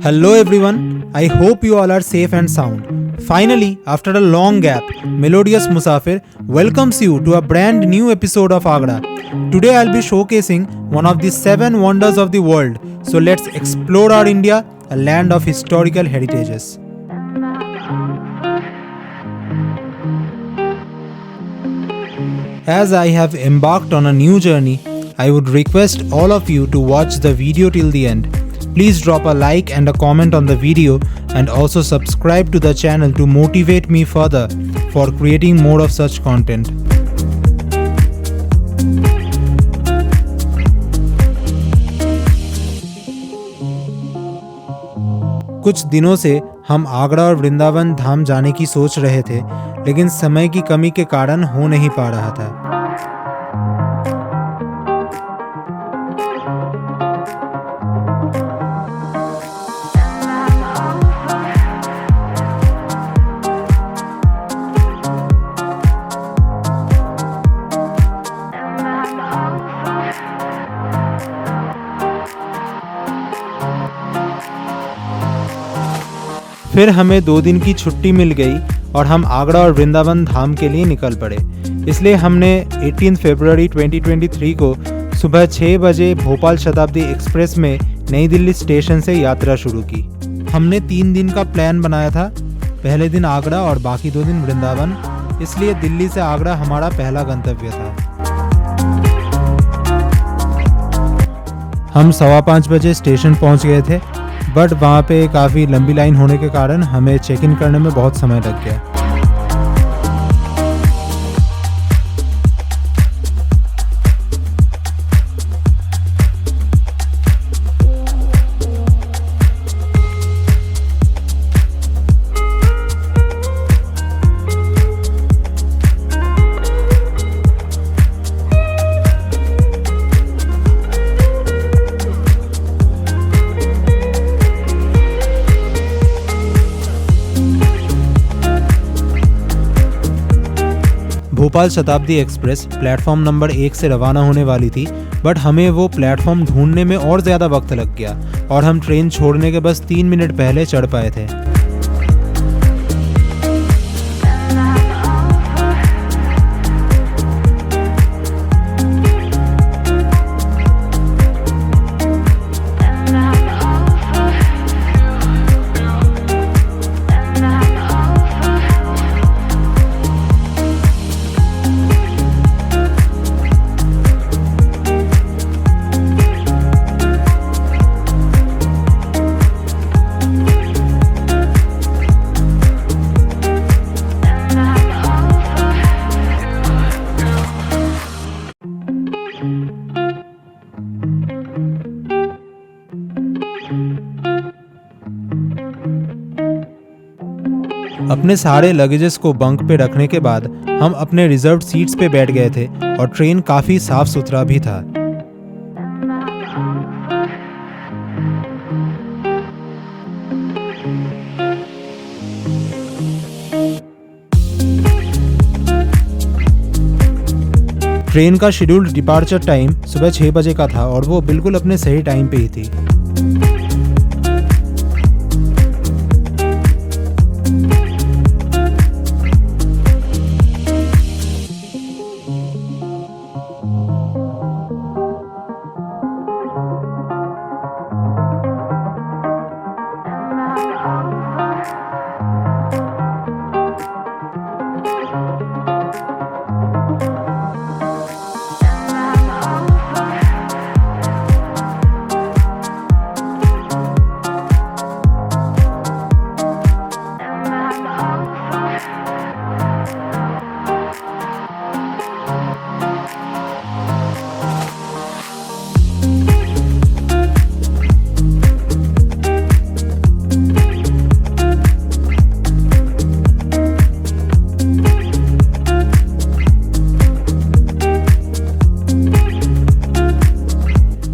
Hello everyone, I hope you all are safe and sound. Finally, after a long gap, Melodious Musafir welcomes you to a brand new episode of Agra. Today I'll be showcasing one of the 7 wonders of the world. So let's explore our India, a land of historical heritages. As I have embarked on a new journey, I would request all of you to watch the video till the end. Please drop a like and a comment on the video and also subscribe to the channel to motivate me further for creating more of such content. कुछ दिनों से हम आगरा और वृंदावन धाम जाने की सोच रहे थे, लेकिन समय की कमी के कारण हो नहीं पा रहा था। फिर हमें 2 दिन की छुट्टी मिल गई और हम आगरा और वृंदावन धाम के लिए निकल पड़े। इसलिए हमने 18 फरवरी 2023 को सुबह 6 बजे भोपाल शताब्दी एक्सप्रेस में नई दिल्ली स्टेशन से यात्रा शुरू की। हमने 3 दिन का प्लान बनाया था, पहले दिन आगरा और बाकी 2 दिन वृंदावन, इसलिए दिल्ली से आगरा हमारा पहला गंतव्य था। हम 5:15 बजे स्टेशन पहुंच गए थे, बट वहाँ पे काफ़ी लंबी लाइन होने के कारण हमें चेक इन करने में बहुत समय लग गया। भोपाल शताब्दी एक्सप्रेस प्लेटफॉर्म नंबर 1 से रवाना होने वाली थी, बट हमें वो प्लेटफॉर्म ढूंढने में और ज़्यादा वक्त लग गया और हम ट्रेन छोड़ने के बस 3 मिनट पहले चढ़ पाए थे। अपने सारे लगेजेस को बंक पे रखने के बाद हम अपने रिजर्व्ड सीट्स पे बैठ गए थे और ट्रेन काफ़ी साफ सुथरा भी था। ट्रेन का शेड्यूल्ड डिपार्चर टाइम सुबह 6 बजे का था और वो बिल्कुल अपने सही टाइम पे ही थी।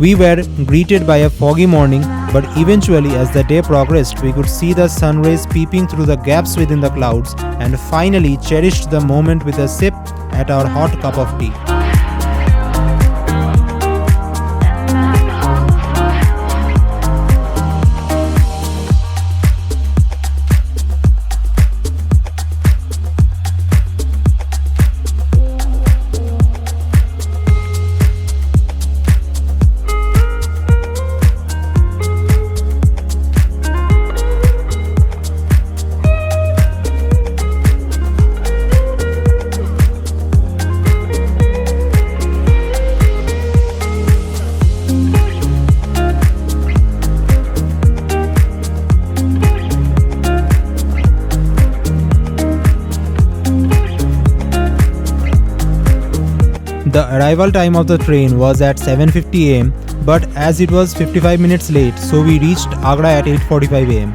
We were greeted by a foggy morning, but eventually as the day progressed, we could see the sun rays peeping through the gaps within the clouds and finally cherished the moment with a sip at our hot cup of tea. The arrival time of the train was at 7:50 am, but as it was 55 minutes late, so we reached Agra at 8:45 am.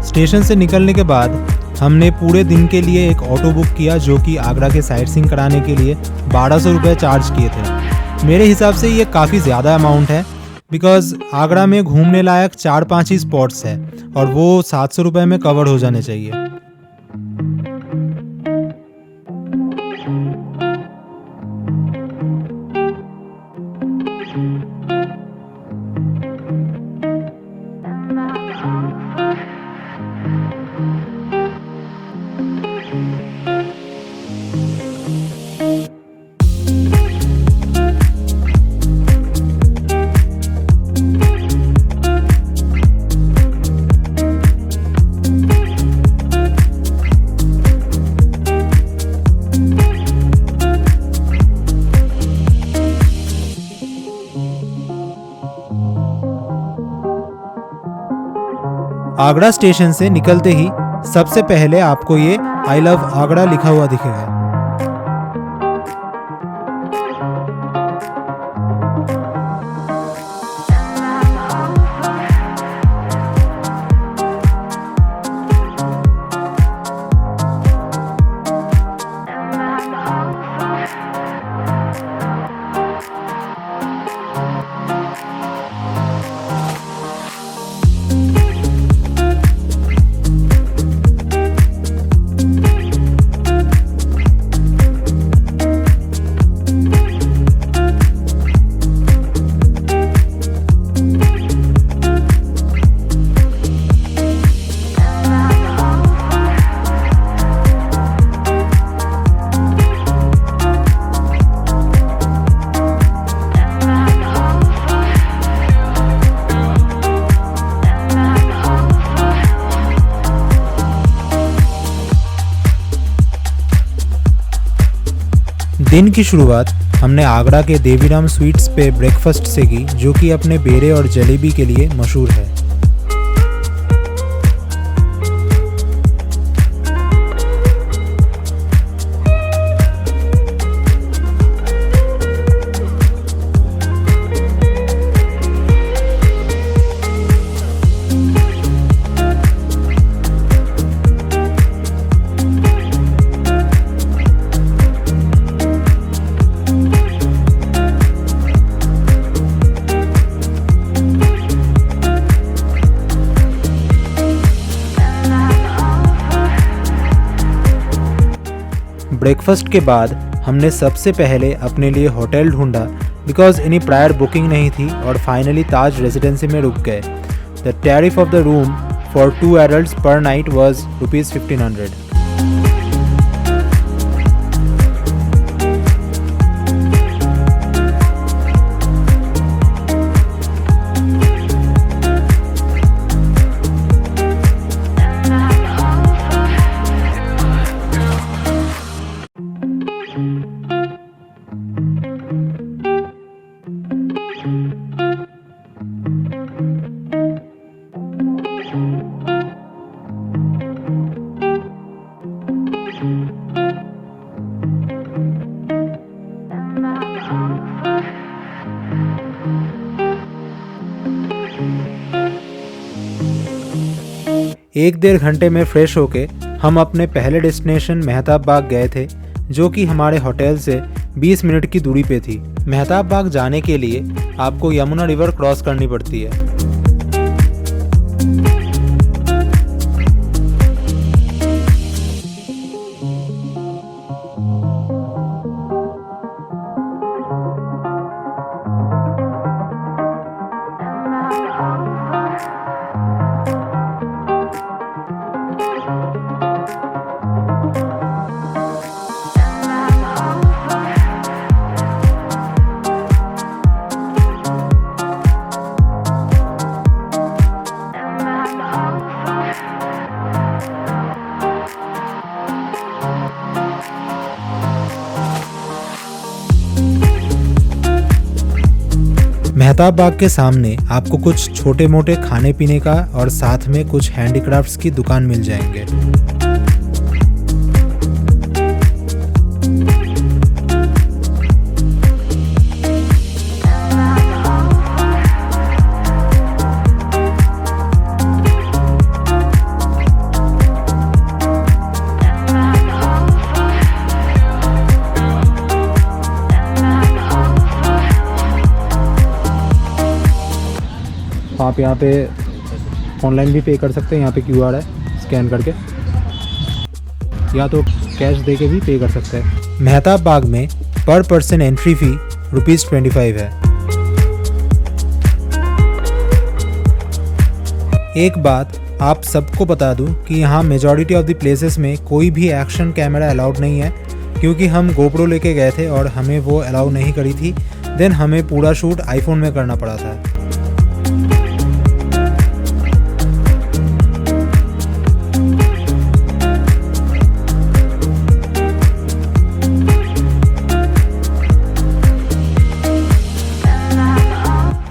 Station से निकलने के बाद हमने पूरे दिन के लिए एक ऑटो बुक किया जो कि आगरा के साइट सीइंग कराने के लिए 1200 रुपये चार्ज किए थे। मेरे हिसाब से ये काफ़ी ज़्यादा अमाउंट है, बिकॉज़ आगरा में घूमने लायक 4-5 ही स्पॉट्स है और वो 700 रुपये में कवर हो जाने चाहिए। आगरा स्टेशन से निकलते ही सबसे पहले आपको ये आई लव आगरा लिखा हुआ दिखेगा। दिन की शुरुआत हमने आगरा के देवीराम स्वीट्स पे ब्रेकफास्ट से की, जो कि अपने बेरे और जलेबी के लिए मशहूर है। ब्रेकफास्ट के बाद हमने सबसे पहले अपने लिए होटल ढूंढा, बिकॉज एनी प्रायर बुकिंग नहीं थी, और फाइनली ताज रेजिडेंसी में रुक गए। The tariff of the room for 2 adults पर नाइट वॉज ₹1500। एक 1.5 घंटे में फ्रेश होके हम अपने पहले डेस्टिनेशन मेहताब बाग गए थे, जो कि हमारे होटल से 20 मिनट की दूरी पे थी। मेहताब बाग जाने के लिए आपको यमुना रिवर क्रॉस करनी पड़ती है। मेहताब बाग के सामने आपको कुछ छोटे मोटे खाने पीने का और साथ में कुछ हैंडीक्राफ्ट्स की दुकान मिल जाएंगे। आप यहाँ पे ऑनलाइन भी पे कर सकते हैं, यहाँ पे QR है, स्कैन करके, या तो कैश दे के भी पे कर सकते हैं। मेहताब बाग में पर पर्सन एंट्री फ़ी ₹25 है। एक बात आप सबको बता दूं कि यहाँ मेजॉरिटी ऑफ द प्लेसेस में कोई भी एक्शन कैमरा अलाउड नहीं है, क्योंकि हम GoPro लेके गए थे और हमें वो अलाउ नहीं करी थी। देन हमें पूरा शूट आईफोन में करना पड़ा था।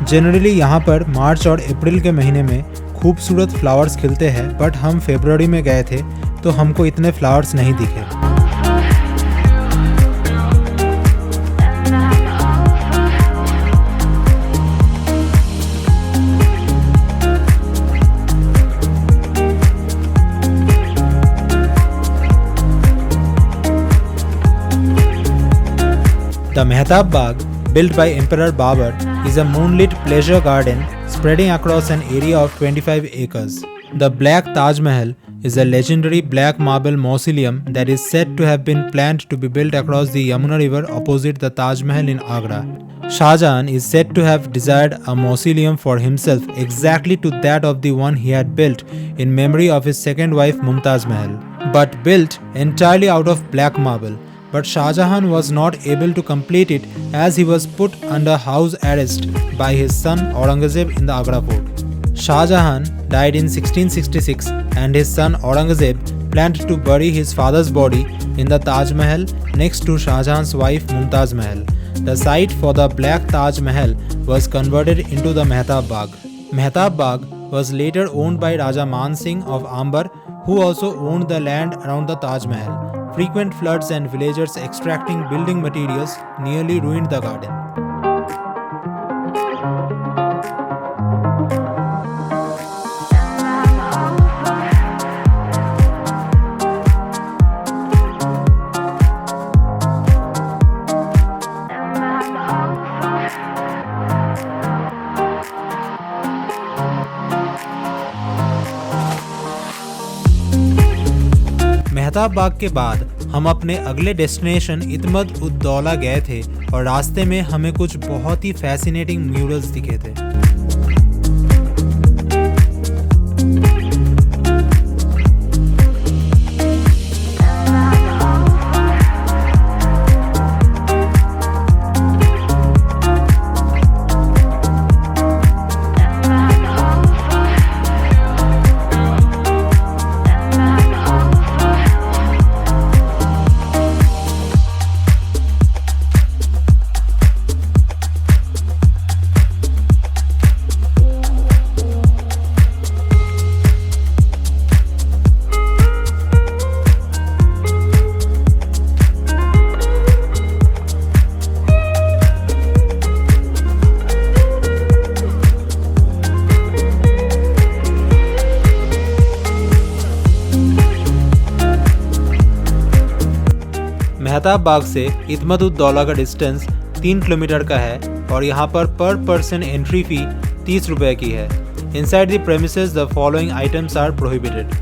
जनरली यहाँ पर मार्च और अप्रैल के महीने में खूबसूरत फ्लावर्स खिलते हैं, बट हम फरवरी में गए थे तो हमको इतने फ्लावर्स नहीं दिखे। The Mehtab Bagh, built by Emperor Babur, is a moonlit pleasure garden spreading across an area of 25 acres. The Black Taj Mahal is a legendary black marble mausoleum that is said to have been planned to be built across the Yamuna River opposite the Taj Mahal in Agra. Shah Jahan is said to have desired a mausoleum for himself exactly to that of the one he had built in memory of his second wife Mumtaz Mahal, but built entirely out of black marble. But Shah Jahan was not able to complete it as he was put under house arrest by his son Aurangzeb in the Agra fort. Shah Jahan died in 1666 and his son Aurangzeb planned to bury his father's body in the Taj Mahal next to Shah Jahan's wife Mumtaz Mahal. The site for the Black Taj Mahal was converted into the Mehtab Bagh. Mehtab Bagh was later owned by Raja Man Singh of Amber, who also owned the land around the Taj Mahal. Frequent floods and villagers extracting building materials nearly ruined the garden. Mehtab बाग के बाद हम अपने अगले destination इत्मद ud Daula गए थे और रास्ते में हमें कुछ बहुत ही फैसिनेटिंग म्यूरल्स दिखे थे। मेहताब बाग से इत्मद उद दौला का डिस्टेंस 3 किलोमीटर का है और यहाँ पर पर्सन एंट्री फी 30 रुपये की है। Inside the premises the following items are prohibited.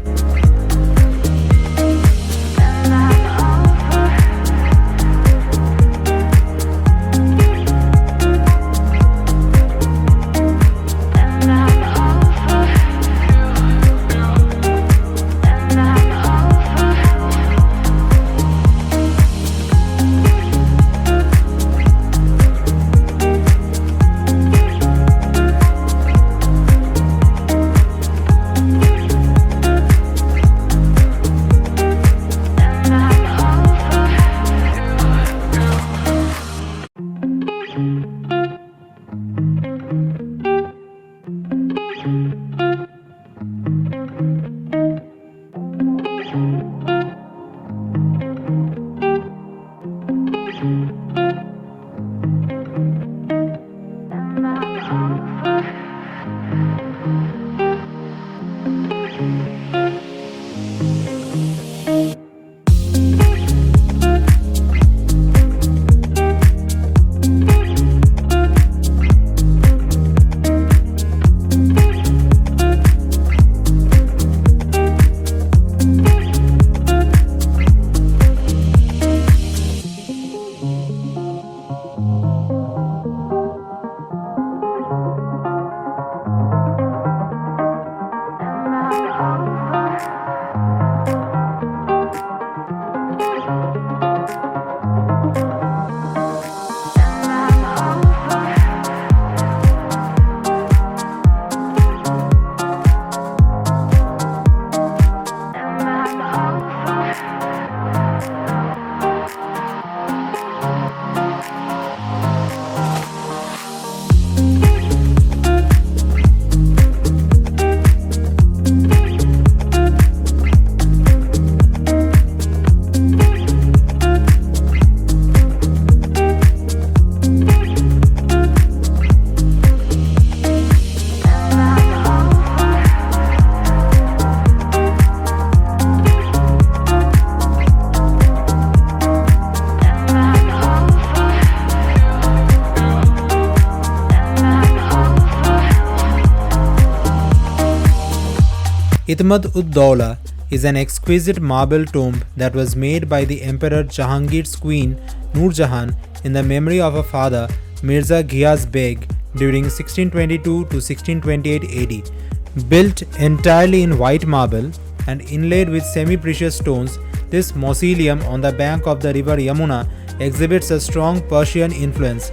Itmad-ud-Dawla is an exquisite marble tomb that was made by the Emperor Jahangir's queen Noor Jahan in the memory of her father Mirza Ghiyas Beg during 1622 to 1628 AD. Built entirely in white marble and inlaid with semi-precious stones, this mausoleum on the bank of the river Yamuna exhibits a strong Persian influence.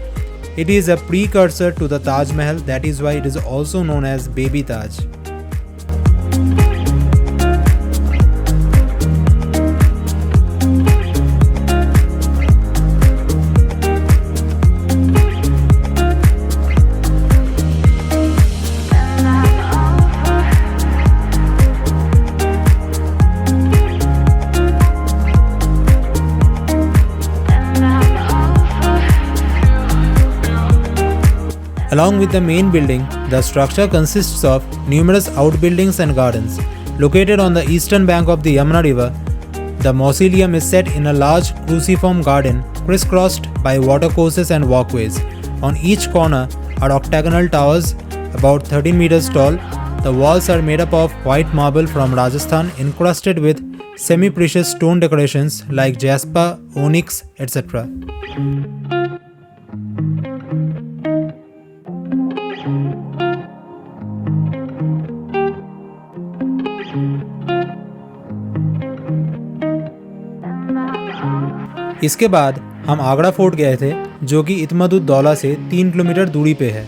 It is a precursor to the Taj Mahal, that is why it is also known as Baby Taj. Along with the main building, the structure consists of numerous outbuildings and gardens. Located on the eastern bank of the Yamuna River, the mausoleum is set in a large cruciform garden crisscrossed by watercourses and walkways. On each corner are octagonal towers about 13 meters tall. The walls are made up of white marble from Rajasthan encrusted with semi-precious stone decorations like jasper, onyx, etc. इसके बाद हम Agra fort गए थे, जो कि इत्मद-उद-दौला से 3 kilometre दूरी पे है।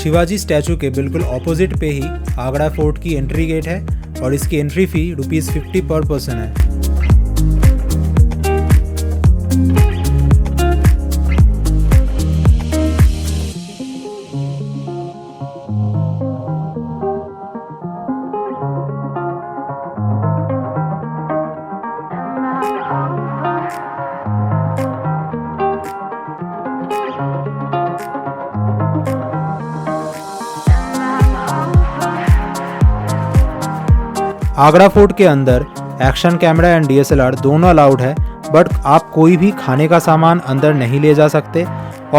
शिवाजी स्टैचू के बिल्कुल ऑपोजिट पे ही आगरा फोर्ट की एंट्री गेट है और इसकी एंट्री फी ₹50 पर पर्सन है। आगरा फोर्ट के अंदर एक्शन कैमरा एंड DSLR दोनों अलाउड है, बट आप कोई भी खाने का सामान अंदर नहीं ले जा सकते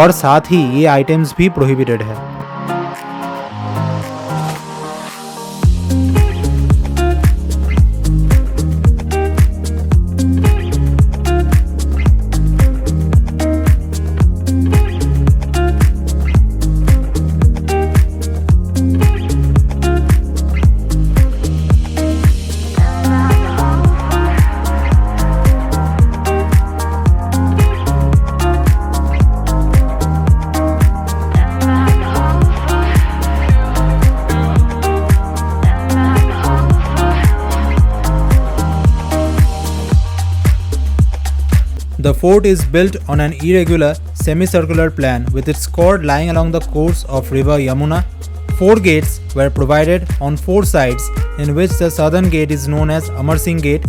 और साथ ही ये आइटम्स भी प्रोहिबिटेड है। The fort is built on an irregular semicircular plan with its core lying along the course of river Yamuna. 4 gates were provided on 4 sides, in which the southern gate is known as Amar Singh Gate.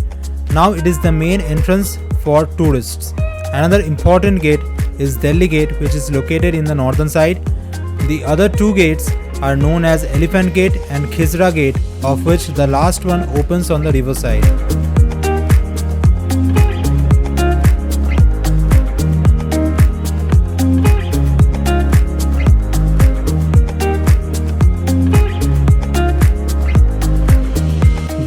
Now it is the main entrance for tourists. Another important gate is Delhi Gate, which is located in the northern side. The other 2 gates are known as Elephant Gate and Khizra Gate, of which the last one opens on the river side.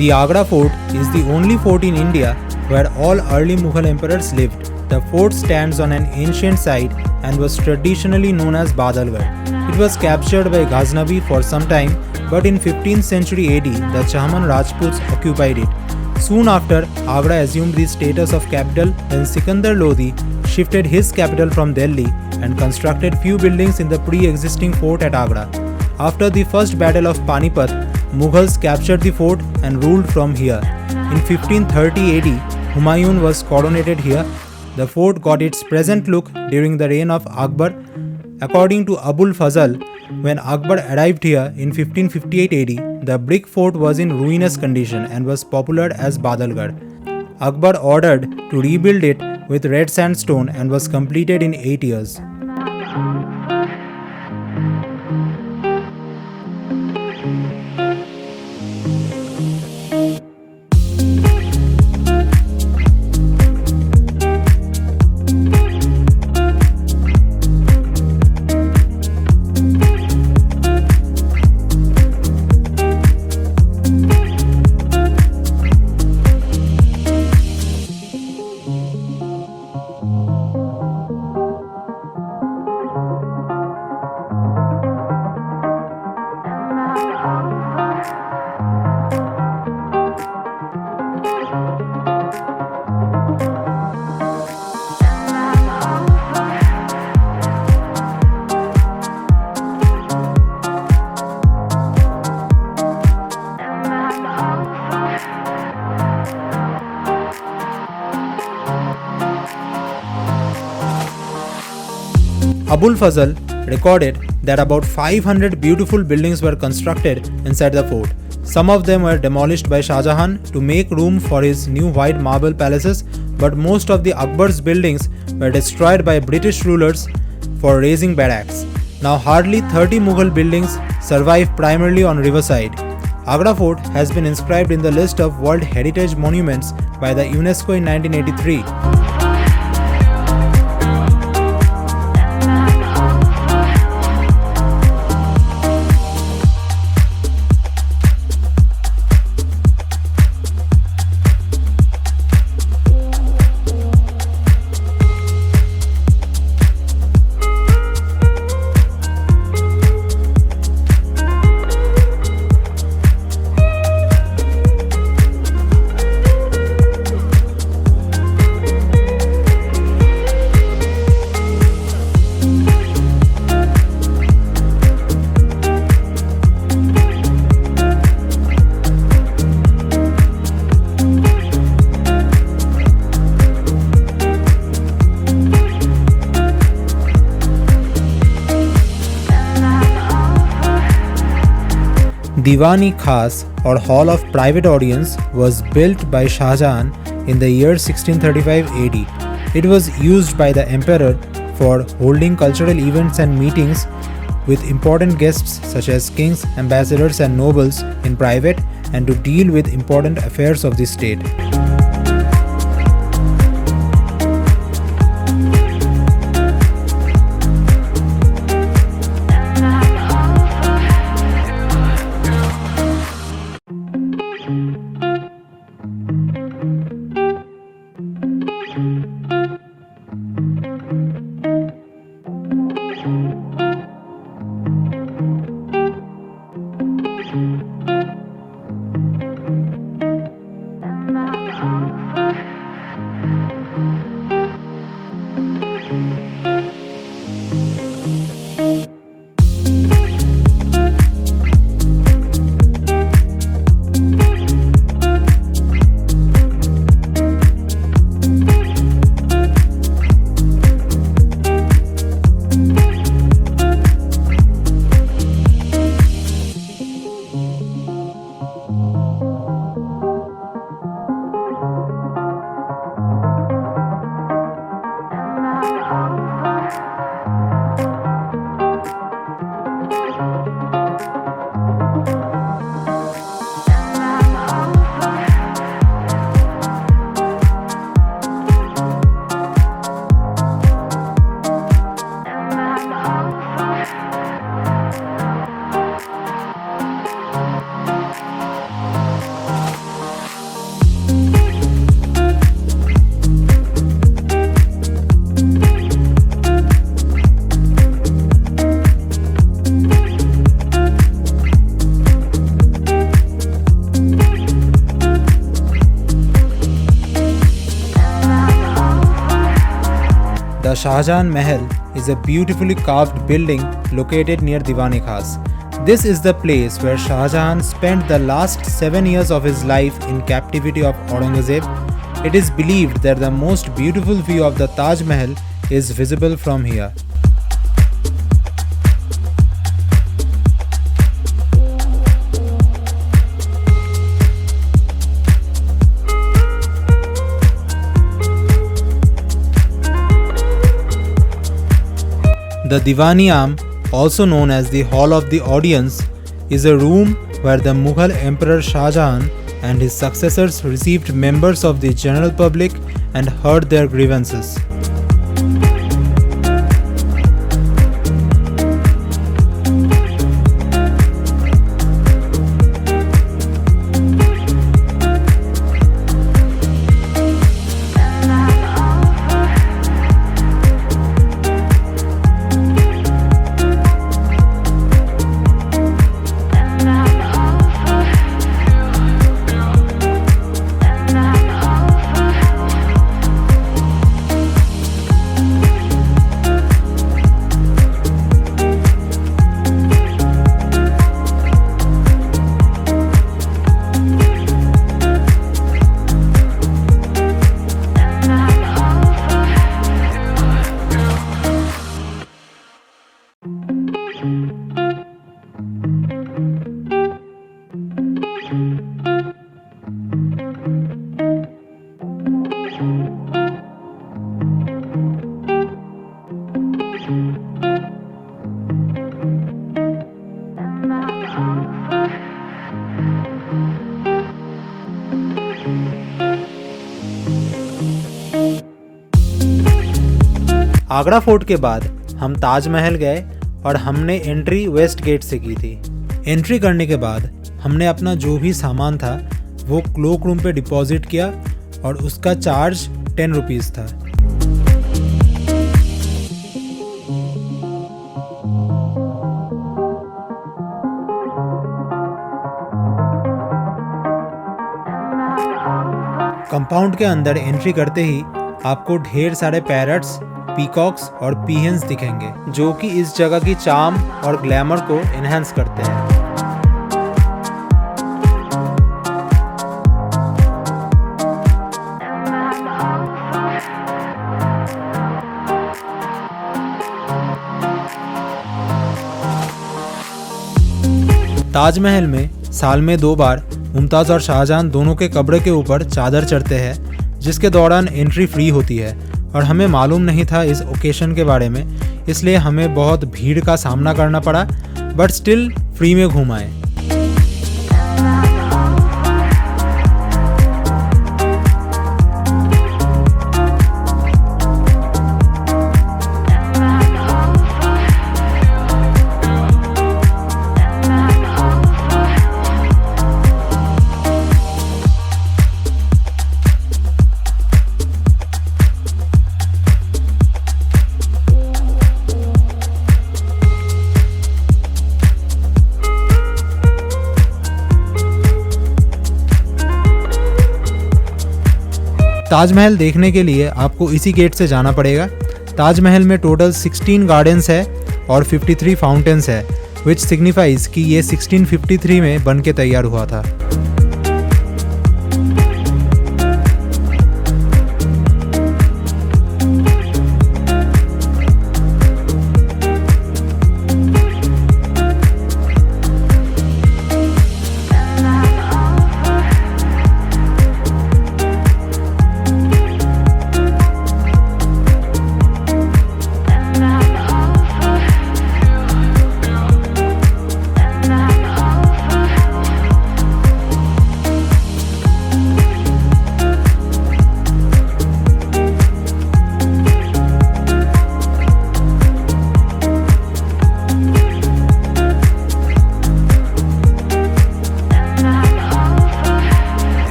The Agra Fort is the only fort in India where all early Mughal emperors lived. The fort stands on an ancient site and was traditionally known as Badalgarh. It was captured by Ghaznavi for some time, but in 15th century AD, the Chahman Rajputs occupied it. Soon after, Agra assumed the status of capital when Sikandar Lodi shifted his capital from Delhi and constructed few buildings in the pre-existing fort at Agra. After the first battle of Panipat, Mughals captured the fort and ruled from here. In 1530 AD, Humayun was coronated here. The fort got its present look during the reign of Akbar. According to Abul Fazal, when Akbar arrived here in 1558 AD, the brick fort was in ruinous condition and was popular as Badalgarh. Akbar ordered to rebuild it with red sandstone and was completed in 8 years. Abul Fazl recorded that about 500 beautiful buildings were constructed inside the fort. Some of them were demolished by Shah Jahan to make room for his new white marble palaces, but most of the Akbar's buildings were destroyed by British rulers for raising barracks. Now hardly 30 Mughal buildings survive primarily on riverside. Agra Fort has been inscribed in the list of World Heritage Monuments by the UNESCO in 1983. Diwani Khas or Hall of Private Audience was built by Shah Jahan in the year 1635 AD. It was used by the emperor for holding cultural events and meetings with important guests such as kings, ambassadors and nobles in private, and to deal with important affairs of the state. The Shah Jahan Mahal is a beautifully carved building located near Diwani Khas. This is the place where Shah Jahan spent the last 7 years of his life in captivity of Aurangzeb. It is believed that the most beautiful view of the Taj Mahal is visible from here. The Diwani Am, also known as the Hall of the Audience, is a room where the Mughal Emperor Shah Jahan and his successors received members of the general public and heard their grievances. Agra fort के बाद हम ताजमहल गए और हमने entry waste gate से की थी। Entry करने के बाद हमने अपना जो भी सामान था वो क्लोक रूम पे डिपॉजिट किया और उसका चार्ज 10 रुपीज़ था। कंपाउंड के अंदर एंट्री करते ही आपको ढेर सारे पैरट्स, पीकॉक्स और पीहन्स दिखेंगे जो कि इस जगह की चार्म और ग्लैमर को एनहांस करते हैं। ताजमहल में साल में 2 बार मुमताज़ और शाहजहां दोनों के कब्र के ऊपर चादर चढ़ते हैं, जिसके दौरान एंट्री फ्री होती है और हमें मालूम नहीं था इस ओकेशन के बारे में, इसलिए हमें बहुत भीड़ का सामना करना पड़ा, बट स्टिल फ्री में घूम आए। ताजमहल देखने के लिए आपको इसी गेट से जाना पड़ेगा। ताजमहल में टोटल 16 गार्डन्स है और 53 फाउंटेन्स है, विच सिग्निफाइज कि ये 1653 में बन के तैयार हुआ था।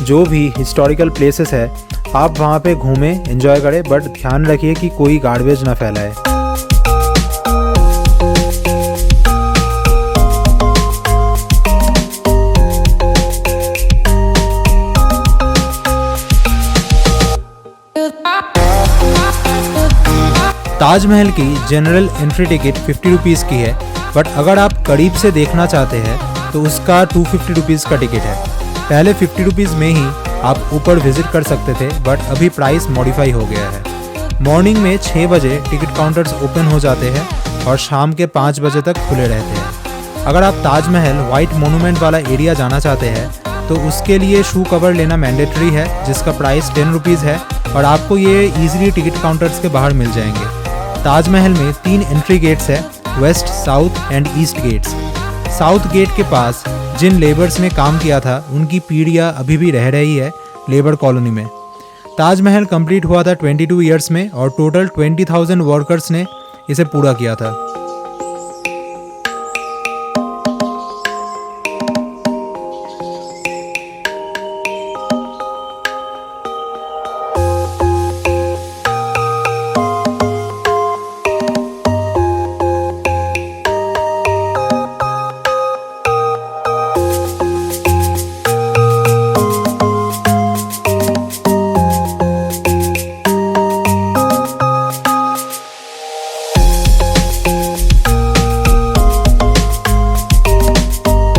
जो भी हिस्टोरिकल प्लेसेस है आप वहाँ पे घूमें, एंजॉय करें, बट ध्यान रखिए कि कोई गार्बेज ना फैलाए। ताजमहल की जनरल एंट्री टिकट 50 रुपीज़ की है, बट अगर आप करीब से देखना चाहते हैं तो उसका 250 रुपीज़ का टिकट है। पहले 50 रुपीज़ में ही आप ऊपर विजिट कर सकते थे, बट अभी प्राइस मॉडिफाई हो गया है। मॉर्निंग में 6 बजे टिकट काउंटर्स ओपन हो जाते हैं और शाम के 5 बजे तक खुले रहते हैं। अगर आप ताजमहल वाइट मोनूमेंट वाला एरिया जाना चाहते हैं तो उसके लिए शू कवर लेना मैंडेटरी है, जिसका प्राइस 10 रुपीज़ है और आपको ये ईजिली टिकट काउंटर्स के बाहर मिल जाएंगे। ताजमहल में 3 एंट्री गेट्स है, west, south and east gates. South gate के पास जिन लेबर्स ने काम किया था उनकी पीढ़ियाँ अभी भी रह रही है लेबर कॉलोनी में। ताजमहल कंप्लीट हुआ था 22 ईयर्स में और टोटल 20,000 वर्कर्स ने इसे पूरा किया था।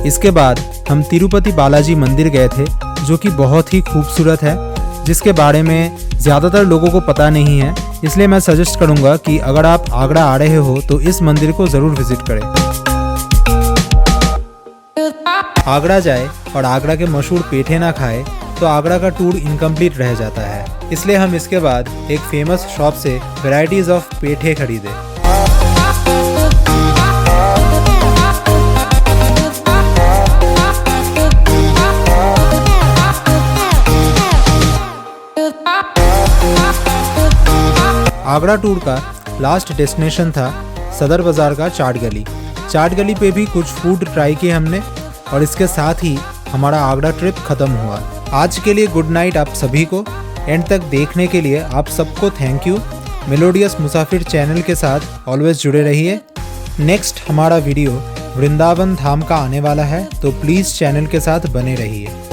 इसके बाद हम तिरुपति बालाजी मंदिर गए थे, जो कि बहुत ही खूबसूरत है, जिसके बारे में ज़्यादातर लोगों को पता नहीं है। इसलिए मैं सजेस्ट करूंगा कि अगर आप आगरा आ रहे हो तो इस मंदिर को ज़रूर विजिट करें। आगरा जाए और आगरा के मशहूर पेठे ना खाए तो आगरा का टूर इनकम्प्लीट रह जाता है। इसलिए हम इसके बाद एक फेमस शॉप से वैरायटीज ऑफ पेठे खरीदे। आगरा टूर का लास्ट डेस्टिनेशन था सदर बाज़ार का चाट गली। चाट गली पे भी कुछ फूड ट्राई किए हमने और इसके साथ ही हमारा आगरा ट्रिप ख़त्म हुआ। आज के लिए गुड नाइट आप सभी को। एंड तक देखने के लिए आप सबको thank you. Melodious Musafir channel के साथ ऑलवेज जुड़े रहिए। नेक्स्ट हमारा वीडियो वृंदावन धाम का आने वाला है, तो प्लीज़ चैनल के साथ बने रहिए।